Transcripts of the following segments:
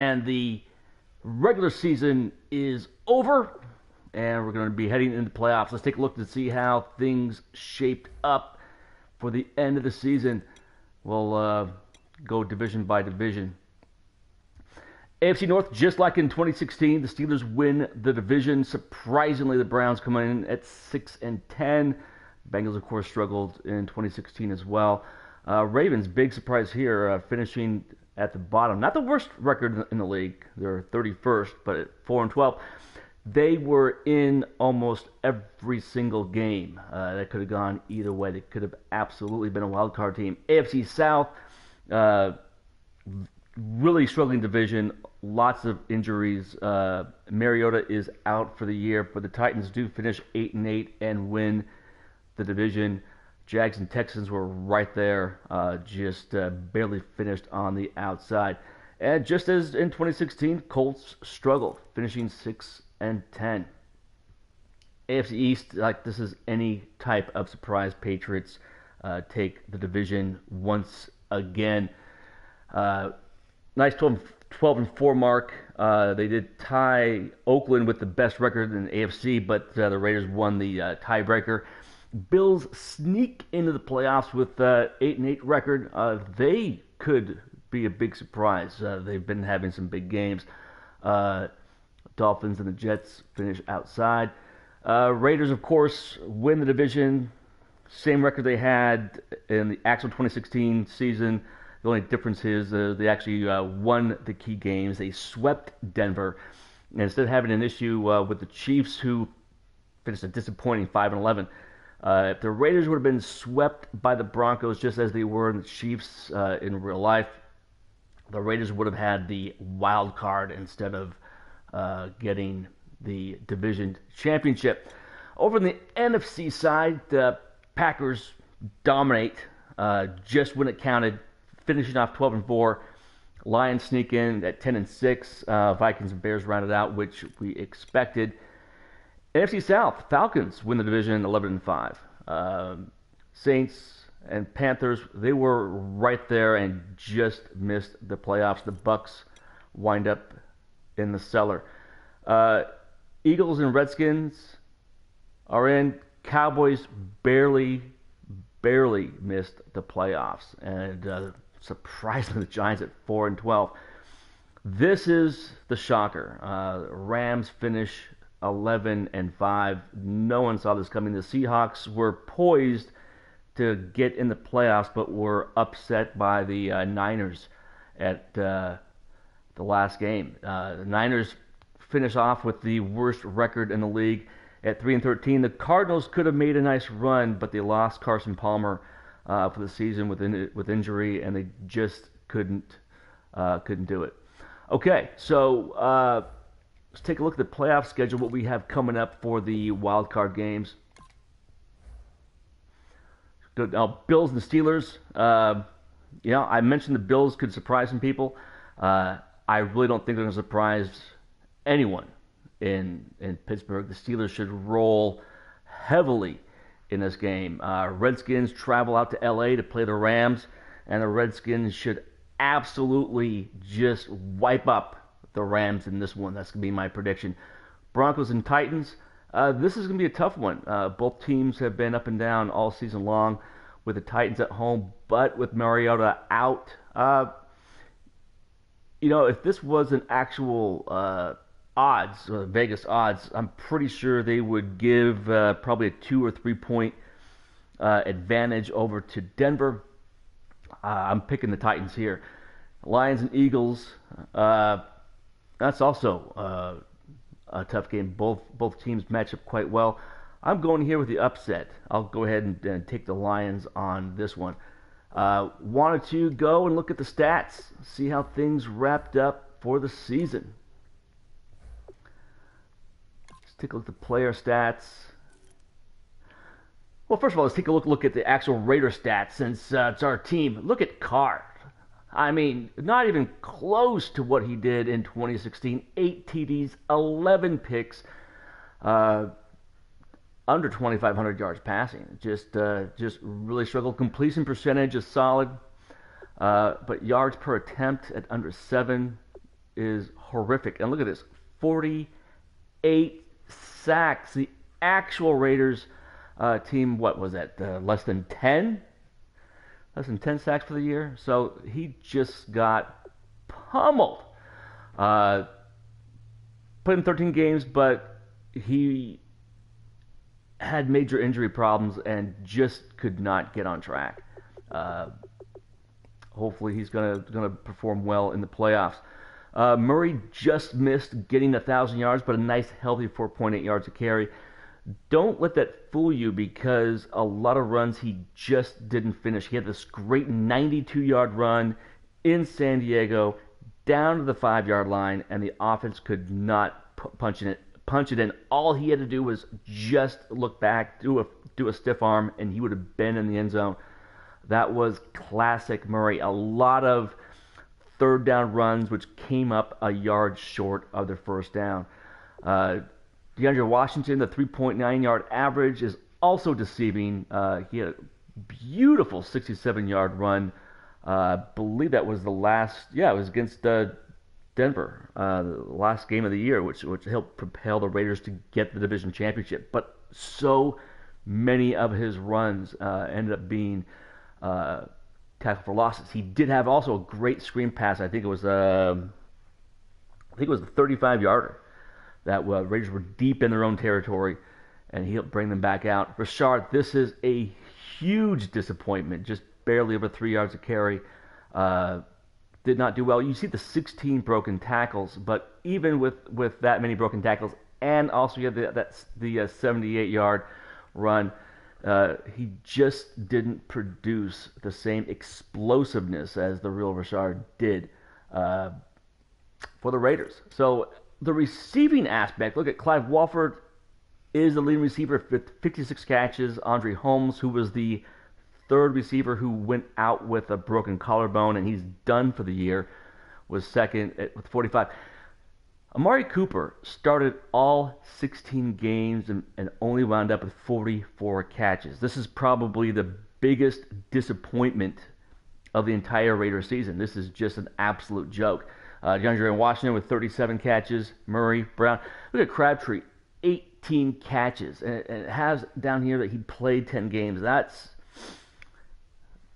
And the regular season is over, and we're going to be heading into playoffs. Let's take a look to see how things shaped up for the end of the season. We'll go division by division. AFC North, just like in 2016, the Steelers win the division. Surprisingly, the Browns come in at 6-10. Bengals, of course, struggled in 2016 as well. Ravens, big surprise here, finishing at the bottom. Not the worst record in the league. They're 31st, but at 4-12. They were in almost every single game. That could have gone either way. They could have absolutely been a wild card team. AFC South, really struggling division. Lots of injuries. Mariota is out for the year, but the Titans do finish 8-8 and win the division. Jags and Texans were right there, just barely finished on the outside. And just as in 2016, Colts struggled, finishing 6-10. AFC East, like this is any type of surprise. Patriots take the division once again. Nice 12-4 mark. They did tie Oakland with the best record in the AFC, but the Raiders won the tiebreaker. Bills sneak into the playoffs with 8-8 record. They could be a big surprise. They've been having some big games. Dolphins and the Jets finish outside. Raiders, of course, win the division. Same record they had in the actual 2016 season. The only difference is they actually won the key games. They swept Denver. And instead of having an issue with the Chiefs, who finished a disappointing 5-11, if the Raiders would have been swept by the Broncos just as they were in the Chiefs in real life, the Raiders would have had the wild card instead of getting the division championship. Over in the NFC side, the Packers dominate just when it counted, finishing off 12-4. Lions sneak in at 10-6. Vikings and Bears rounded out, which we expected. NFC South, Falcons win the division 11-5. Saints and Panthers, they were right there and just missed the playoffs. The Bucks wind up in the cellar. Eagles and Redskins are in. Cowboys barely missed the playoffs. And surprisingly, the Giants at 4-12. This is the shocker. Rams finish 11-5. No one saw this coming. The Seahawks were poised to get in the playoffs, but were upset by the Niners at the last game. The Niners finish off with the worst record in the league at 3-13. The Cardinals could have made a nice run, but they lost Carson Palmer for the season with injury, and they just couldn't do it. Okay, so let's take a look at the playoff schedule, what we have coming up for the wild card games. Bills and Steelers. I mentioned the Bills could surprise some people. I really don't think they're going to surprise anyone in Pittsburgh. The Steelers should roll heavily in this game. Redskins travel out to L.A. to play the Rams, and the Redskins should absolutely just wipe up the Rams in this one. That's going to be my prediction. Broncos and Titans. This is going to be a tough one. Both teams have been up and down all season long, with the Titans at home, but with Mariota out. If this was an actual odds, Vegas odds, I'm pretty sure they would give probably a 2 or 3 point advantage over to Denver. I'm picking the Titans here. Lions and Eagles. That's also a tough game. Both teams match up quite well. I'm going here with the upset. I'll go ahead and take the Lions on this one. Wanted to go and look at the stats, see how things wrapped up for the season. Let's take a look at the player stats. Well, first of all, let's take a look at the actual Raider stats since it's our team. Look at Carr. I mean, not even close to what he did in 2016. 8 TDs, 11 picks, under 2,500 yards passing. Just really struggled. Completion percentage is solid, but yards per attempt at under 7. is horrific. And look at this, 48 sacks. The actual Raiders team, what was that, less than 10? Less than 10 sacks for the year. So he just got pummeled. Played in 13 games, but he had major injury problems and just could not get on track. Hopefully he's gonna perform well in the playoffs. Murray just missed getting 1,000 yards, but a nice healthy 4.8 yards a carry. Don't let that fool you, because a lot of runs he just didn't finish. He had this great 92-yard run in San Diego down to the 5-yard line, and the offense could not punch it in. All he had to do was just look back, do a stiff arm, and he would have been in the end zone. That was classic Murray. A lot of third down runs which came up a yard short of their first down. DeAndre Washington, the 3.9-yard average is also deceiving. He had a beautiful 67-yard run. I believe that was the last, it was against Denver, the last game of the year, which helped propel the Raiders to get the division championship. But so many of his runs ended up being tackle for losses. He did have also a great screen pass. I think it was the 35-yarder that Raiders were deep in their own territory, and he helped bring them back out. Rashard, this is a huge disappointment. Just barely over 3 yards a carry. Did not do well. You see the 16 broken tackles, but even with that many broken tackles, and also you have the 78-yard run, he just didn't produce the same explosiveness as the real Rashard did for the Raiders. So the receiving aspect, look at Clive Walford is the leading receiver with 56 catches. Andre Holmes, who was the third receiver who went out with a broken collarbone and he's done for the year, was second with 45. Amari Cooper started all 16 games and only wound up with 44 catches. This is probably the biggest disappointment of the entire Raiders season. This is just an absolute joke. DeAndre Washington with 37 catches. Murray, Brown. Look at Crabtree, 18 catches. And it has down here that he played 10 games. That's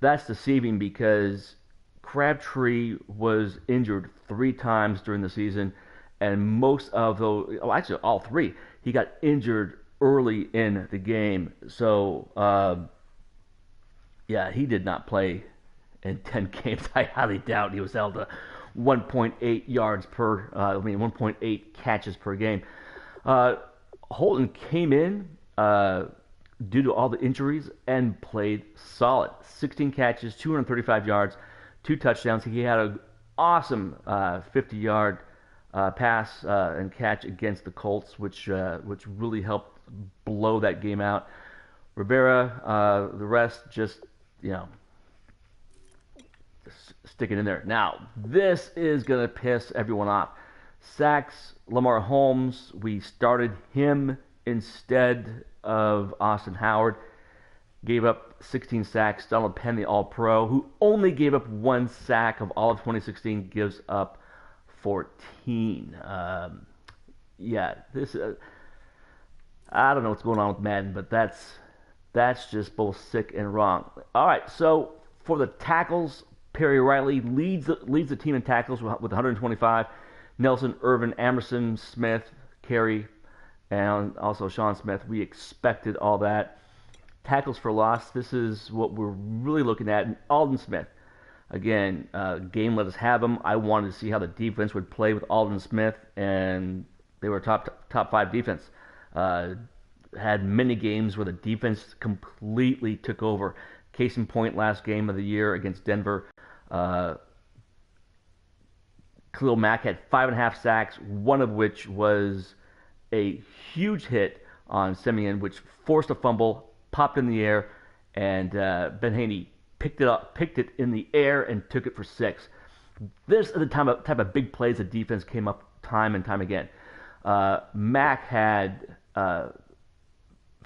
deceiving, because Crabtree was injured 3 times during the season, and most of those, actually all 3, he got injured early in the game. So, he did not play in 10 games. I highly doubt he was held to 1.8 yards per, 1.8 catches per game. Holton came in due to all the injuries and played solid. 16 catches, 235 yards, 2 touchdowns. He had an awesome 50-yard pass and catch against the Colts, which really helped blow that game out. Rivera, the rest just, stick it in there. Now, this is going to piss everyone off. Sacks, Lamar Holmes, we started him instead of Austin Howard. Gave up 16 sacks. Donald Penn, the All-Pro, who only gave up 1 sack of all of 2016, gives up 14. This I don't know what's going on with Madden, but that's just both sick and wrong. All right, so for the tackles, Perry Riley leads the team in tackles with 125. Nelson, Irvin, Emerson, Smith, Carey, and also Sean Smith. We expected all that. Tackles for loss, this is what we're really looking at. And Aldon Smith, again, game let us have him. I wanted to see how the defense would play with Aldon Smith, and they were top 5 defense. Had many games where the defense completely took over. Case in point, last game of the year against Denver. Khalil Mack had 5.5 sacks, one of which was a huge hit on Simeon, which forced a fumble, popped in the air, and Ben Haney picked it in the air and took it for 6. This is the type of big plays the defense came up time and time again. Mack had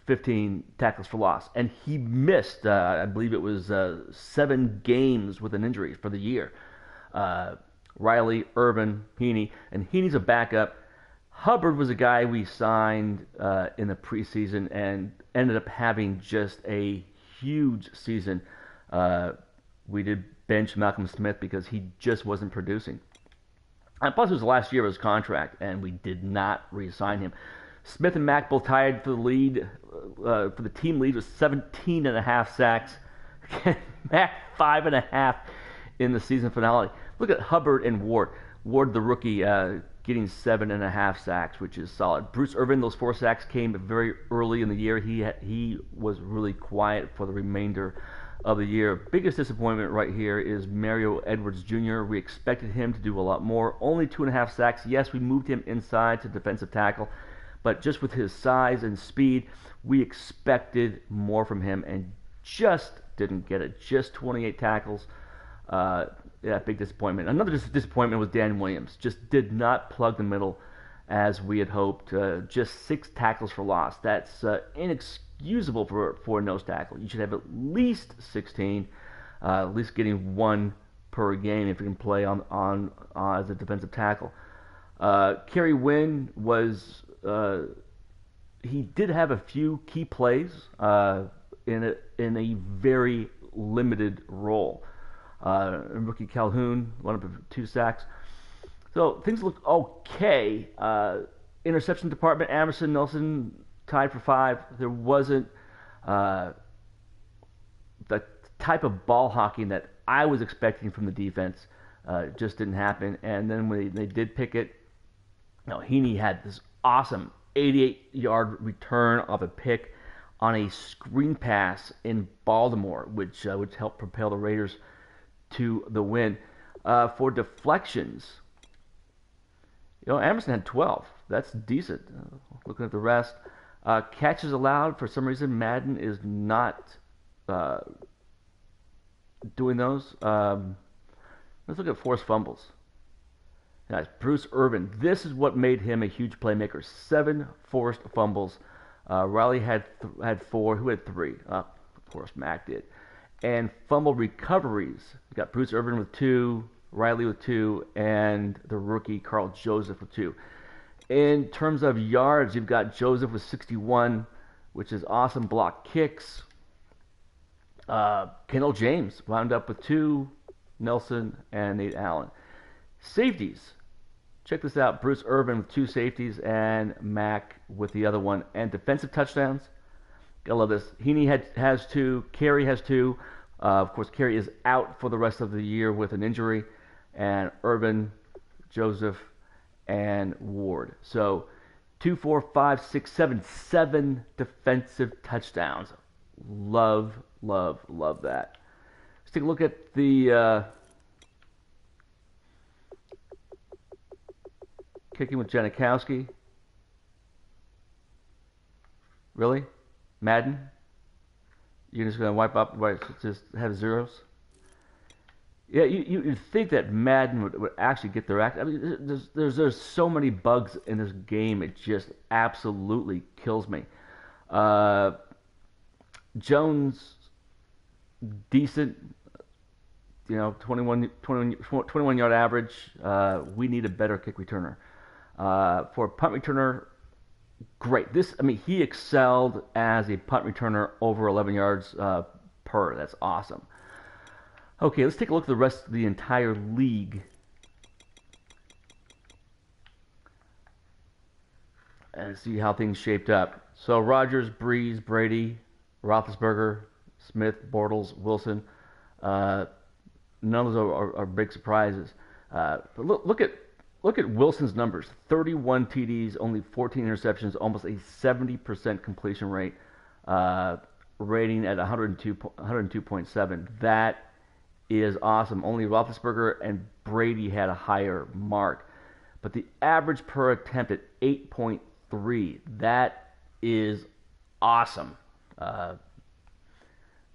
15 tackles for loss, and he missed, I believe it was 7 games with an injury for the year. Riley, Irvin, Heaney, and Heaney's a backup. Hubbard was a guy we signed in the preseason and ended up having just a huge season. We did bench Malcolm Smith because he just wasn't producing. And plus, it was the last year of his contract, and we did not re-sign him. Smith and Mack both tied for the lead, for the team lead with 17.5 sacks. Mack 5.5 in the season finale. Look at Hubbard and Ward. Ward, the rookie, getting 7.5 sacks, which is solid. Bruce Irvin, those 4 sacks came very early in the year. He was really quiet for the remainder of the year. Biggest disappointment right here is Mario Edwards Jr. We expected him to do a lot more. Only 2.5 sacks. Yes, we moved him inside to defensive tackle, but just with his size and speed, we expected more from him and just didn't get it. Just 28 tackles. Yeah, big disappointment. Another disappointment was Dan Williams. Just did not plug the middle as we had hoped. Just 6 tackles for loss. That's inexcusable for a nose tackle. You should have at least 16, at least getting 1 per game if you can play on as a defensive tackle. Kerry Wynn was he did have a few key plays in a very limited role. Rookie Calhoun, 1 up of 2 sacks. So things look okay. Interception department, Amerson, Nelson tied for 5. There wasn't the type of ball hawking that I was expecting from the defense. Just didn't happen. And then when they did pick it, Heaney had this awesome 88-yard return of a pick on a screen pass in Baltimore, which helped propel the Raiders to the win. For deflections, Emerson had 12. That's decent. Looking at the rest, catches allowed, for some reason Madden is not doing those. Let's look at forced fumbles. Guys, Bruce Irvin. This is what made him a huge playmaker. 7 forced fumbles. Riley had 4. Who had 3? Of course, Mack did. And fumble recoveries. You got Bruce Irvin with 2, Riley with 2, and the rookie Carl Joseph with 2. In terms of yards, you've got Joseph with 61, which is awesome. Block kicks. Kendall James wound up with 2, Nelson and Nate Allen. Safeties. Check this out. Bruce Irvin with 2 safeties and Mack with the other one. And defensive touchdowns. Gotta love this. Heaney has 2. Carey has 2. Of course, Carey is out for the rest of the year with an injury. And Irvin, Joseph, and Ward. So 2, 4, 5, 6, 7. 7 defensive touchdowns. Love, love, love that. Let's take a look at the kicking with Janikowski. Really? Madden? You're just going to wipe up, just have zeros? Yeah, you'd think that Madden would actually get their act. I mean, there's so many bugs in this game, it just absolutely kills me. Jones, decent, 21 yard average. We need a better kick returner. For a punt returner, great. He excelled as a punt returner over 11 yards per. That's awesome. Okay, let's take a look at the rest of the entire league. And see how things shaped up. So Rodgers, Breeze, Brady, Roethlisberger, Smith, Bortles, Wilson. None of those are big surprises. But look at Wilson's numbers. 31 TDs, only 14 interceptions, almost a 70% completion rate, rating at 102.7. That is awesome. Only Roethlisberger and Brady had a higher mark. But the average per attempt at 8.3, that is awesome. Kind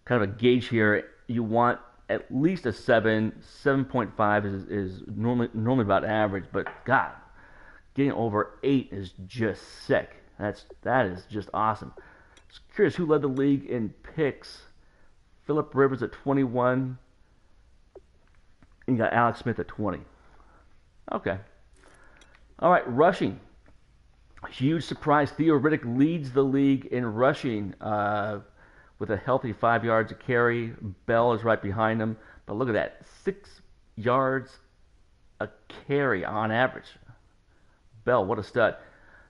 of a gauge here. You want at least a 7. 7.5 is normally about average, but God, getting over 8 is just sick. That is just awesome. Just curious who led the league in picks. Phillip Rivers at 21, and you got Alex Smith at 20. Okay. All right, rushing. Huge surprise. Theo Riddick leads the league in rushing with a healthy 5 yards a carry. Bell is right behind him. But look at that, 6 yards a carry on average. Bell, what a stud.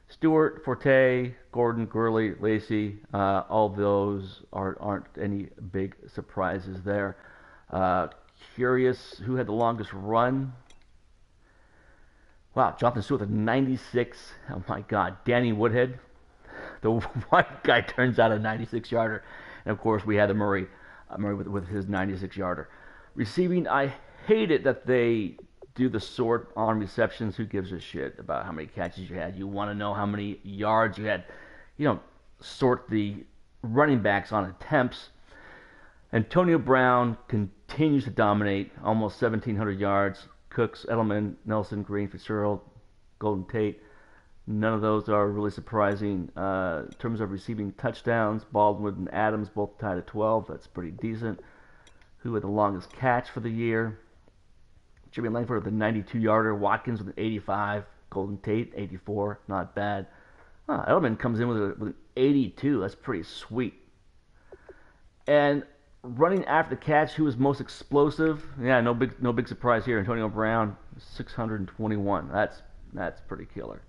Stewart, Forte, Gordon, Gurley, Lacey, all those aren't any big surprises there. Curious who had the longest run. Wow, Jonathan Stewart with a 96. Oh my God, Danny Woodhead, the white guy, turns out a 96-yarder. And of course, we had the Murray with his 96-yarder. Receiving, I hate it that they do the sort on receptions. Who gives a shit about how many catches you had? You want to know how many yards you had. You don't sort the running backs on attempts. Antonio Brown continues to dominate, almost 1,700 yards. Cooks, Edelman, Nelson, Green, Fitzgerald, Golden Tate. None of those are really surprising. In terms of receiving touchdowns, Baldwin and Adams both tied at 12. That's pretty decent. Who had the longest catch for the year? Jimmy Langford with a 92-yarder. Watkins with an 85. Golden Tate, 84. Not bad. Edelman comes in with an 82. That's pretty sweet. And running after the catch, who was most explosive? Yeah, no big surprise here. Antonio Brown, 621. That's pretty killer.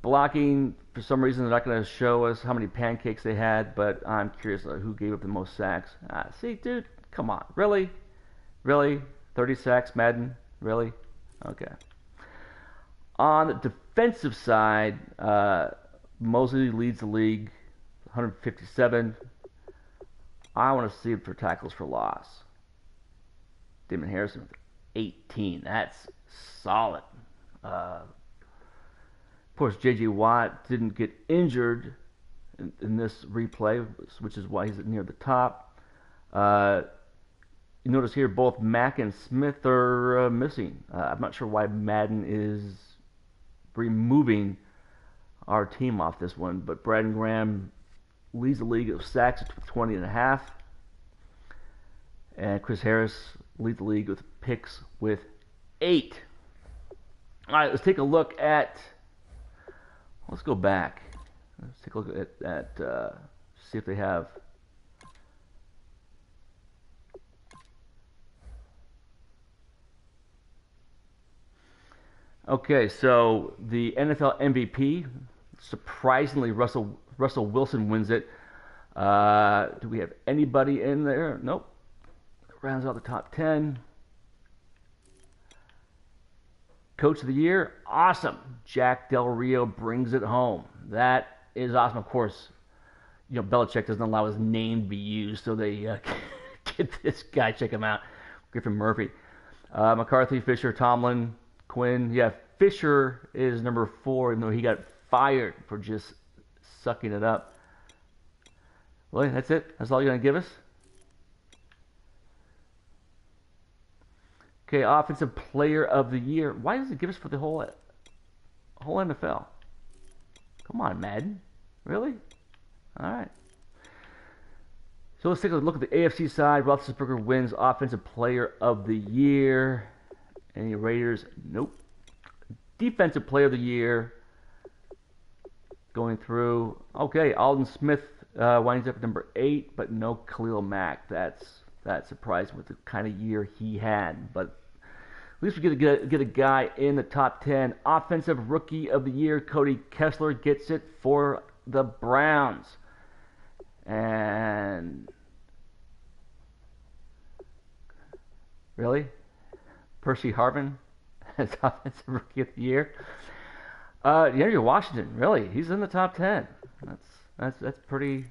Blocking, for some reason, they're not going to show us how many pancakes they had, but I'm curious who gave up the most sacks. See, dude, come on. Really? 30 sacks, Madden? Really? Okay. On the defensive side, Mosley leads the league, 157. I want to see it for tackles for loss. Damon Harrison with 18. That's solid. Of course, J.J. Watt didn't get injured in this replay, which is why he's near the top. You notice here both Mack and Smith are missing. I'm not sure why Madden is removing our team off this one, but Brandon Graham leads the league of sacks at 20 and a half. And Chris Harris leads the league with picks with 8. All right, let's take a look at. Let's go back. Let's take a look at see if they have. Okay, so the NFL MVP, surprisingly, Russell Wilson wins it. Do we have anybody in there? Nope. Rounds out the top 10. Coach of the Year, awesome. Jack Del Rio brings it home. That is awesome. Of course, Belichick doesn't allow his name to be used, so they get this guy. Check him out, Griffin Murphy. McCarthy, Fisher, Tomlin, Quinn. Yeah, Fisher is number 4, even though he got fired for just sucking it up. Well, that's it. That's all you're going to give us? Okay, Offensive Player of the Year. Why does it give us for the whole NFL? Come on, Madden. Really? All right. So let's take a look at the AFC side. Roethlisberger wins Offensive Player of the Year. Any Raiders? Nope. Defensive Player of the Year. Going through. Okay, Alden Smith winds up at number 8, but no Khalil Mack. That's surprising with the kind of year he had. But at least we get a guy in the top 10. Offensive Rookie of the Year, Cody Kessler gets it for the Browns. And really? Percy Harvin as Offensive Rookie of the Year. Andrew Washington, really, he's in the top 10. That's pretty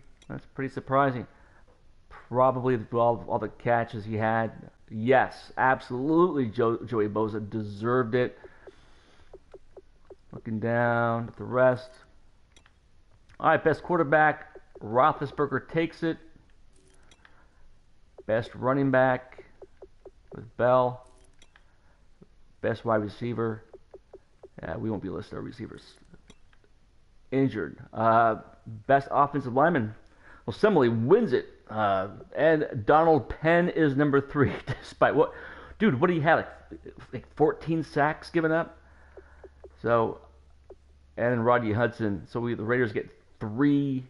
surprising. Probably all the catches he had. Yes, absolutely. Joey Bosa deserved it. Looking down at the rest. All right, best quarterback, Roethlisberger takes it. Best running back with Bell. Best wide receiver. We won't be listing our receivers injured. Best offensive lineman. Well, Semele wins it. And Donald Penn is number 3, despite what? Dude, what do you have? Like like 14 sacks given up. So, and then Rodney Hudson. So the Raiders get 3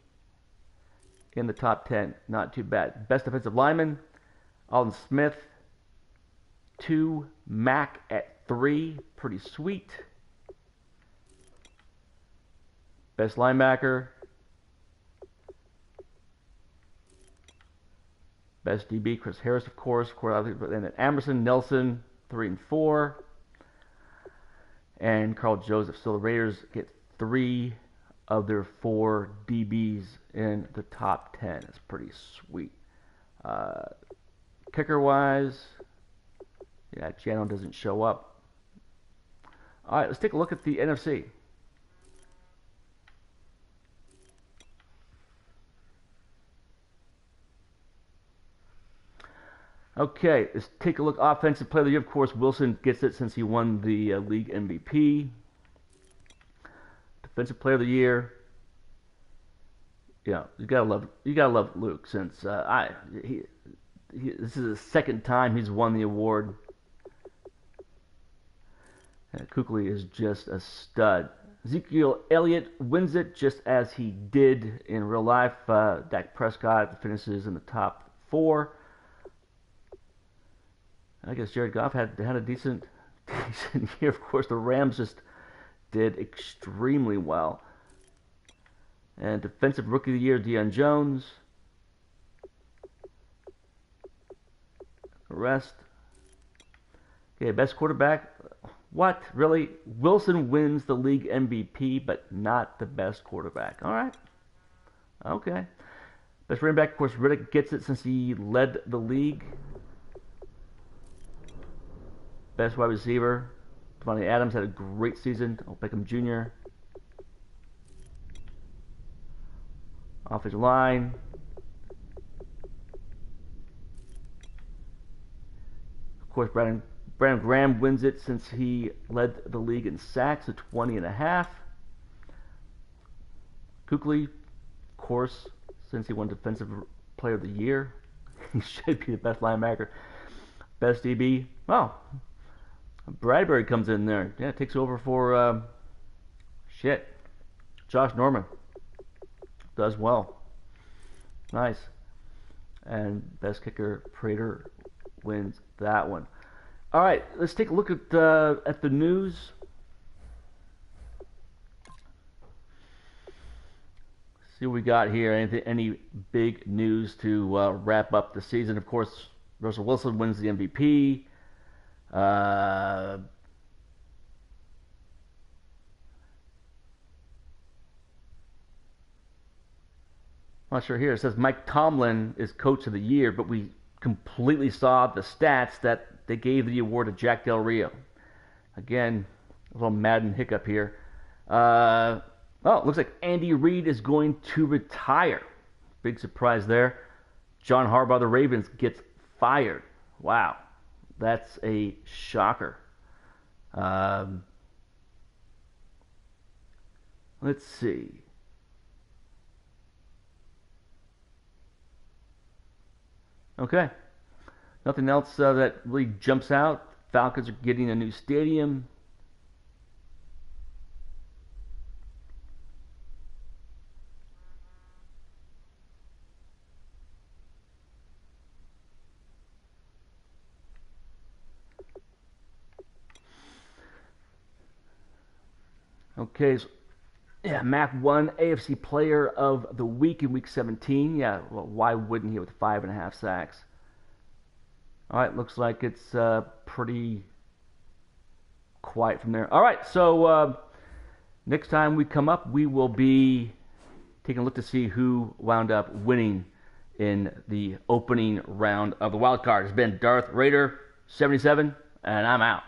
in the top 10. Not too bad. Best defensive lineman, Alden Smith. 2, Mack at 3. Pretty sweet. Best linebacker. Best DB, Chris Harris, of course. And then Emerson, Nelson, 3 and 4. And Carl Joseph. So the Raiders get 3 of their 4 DBs in the top 10. That's pretty sweet. Kicker-wise, yeah, Jano doesn't show up. All right, let's take a look at the NFC. Okay, let's take a look. Offensive player of the year, of course, Wilson gets it since he won the league MVP. Defensive player of the year, you gotta love Luke since this is the second time he's won the award. And Kuechly is just a stud. Ezekiel Elliott wins it just as he did in real life. Dak Prescott finishes in the top 4. I guess Jared Goff had a decent year. Of course, the Rams just did extremely well. And Defensive Rookie of the Year, Deion Jones. The rest. Okay, best quarterback. What? Really? Wilson wins the league MVP, but not the best quarterback. All right. Okay. Best running back, of course, Riddick gets it since he led the league. Best wide receiver, Devontae Adams had a great season. Beckham Jr. Offensive line. Of course, Brandon Graham wins it since he led the league in sacks at 20.5. Kuechly, of course, since he won Defensive Player of the Year, he should be the best linebacker. Best DB, well, Bradbury comes in there. Yeah, takes over for Josh Norman. Does well. Nice. And best kicker, Prater wins that one. All right, let's take a look at the news. See what we got here. Any big news to wrap up the season? Of course, Russell Wilson wins the MVP. I'm not sure here. It says Mike Tomlin is Coach of the Year, but we completely saw the stats that they gave the award to Jack Del Rio. Again, a little Madden hiccup here. It looks like Andy Reid is going to retire. Big surprise there. John Harbaugh of the Ravens gets fired. Wow. That's a shocker. Let's see. Okay. Nothing else that really jumps out. Falcons are getting a new stadium. Okay, so yeah, Mac won AFC Player of the Week in Week 17. Yeah, well, why wouldn't he with 5.5 sacks? All right, looks like it's pretty quiet from there. All right, so next time we come up, we will be taking a look to see who wound up winning in the opening round of the wild card. It's been Darth Raider 77, and I'm out.